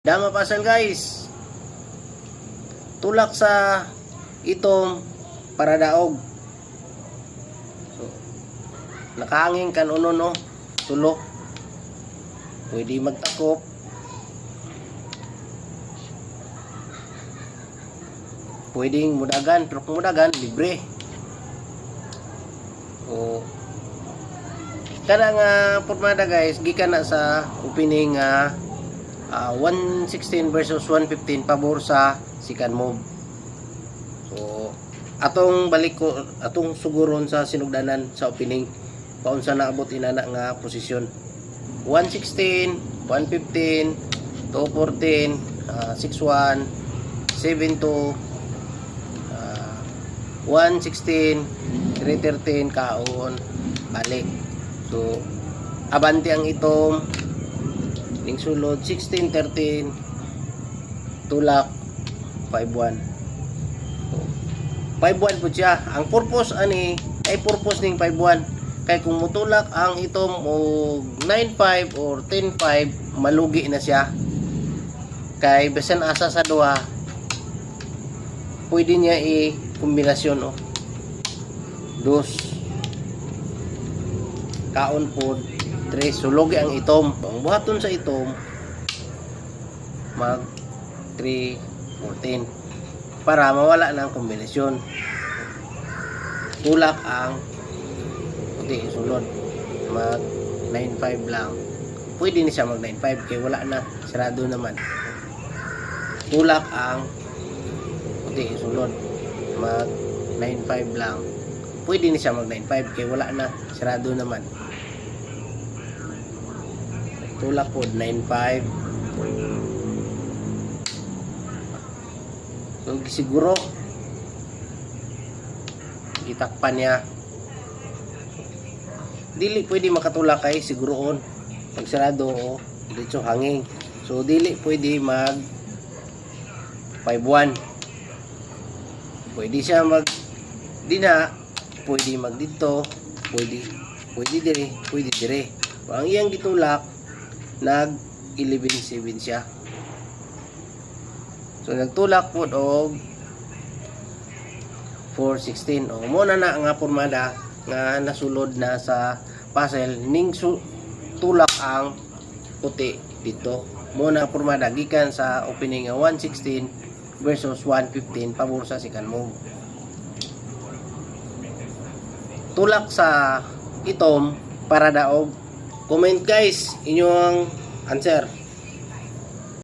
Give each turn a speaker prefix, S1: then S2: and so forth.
S1: Dama pasal guys. Tulak sa itom para daog. So, nakahangin kan uno no. Tulok. Pwede magtakop. Pwedeng mudagan, pero kung mudagan libre. So, kana nga pormada guys, gikan na sa opening 116 versus 115 pabor sa second move. So atong balik ko atong suguron sa sinugdanan sa opening paunsa naabot inana nga posisyon. 116, 115, 214, 61, 72, 116, 313 kaon balik. So abante ang itom ning sulod 16-13 tulak 5-1. So, 5-1 po siya. Ang purpose ani ay purpose ning 5-1 kay kung mutulak ang itom o 9-5 or 10-5 malugi na siya. Kay bisan asa sa duha pwede niya i-kombinasyon dos kaon pod 3 sulugi ang itom. Ang buhaton sa itom mag 3-14 para mawala ng kombinasyon. Tulak ang puti sulod mag 9-5 lang. Pwede ni siya mag 9-5 kay wala na, sarado naman. Tulak ang puti sulod mag 9-5 lang. Pwede ni siya mag 9-5 kay wala na, sarado naman. Tulak po 9-5. So siguro gitakpan niya. Dili pwede makatulak kay siguroon pag sarado o dito hanging. So dili pwede mag 5-1. Pwede siya mag dina, pwede mag dito, pwede dire. Ang iyang gitulak nag 11-7 siya. So nagtulak po og 4-16. O muna na nga pormada nga nasulod na sa puzzle ning tulak ang puti dito. Muna pormada gikan sa opening nga 116 versus 115 pabor sa second move. Tulak sa itom para daog. Comment guys inyong answer.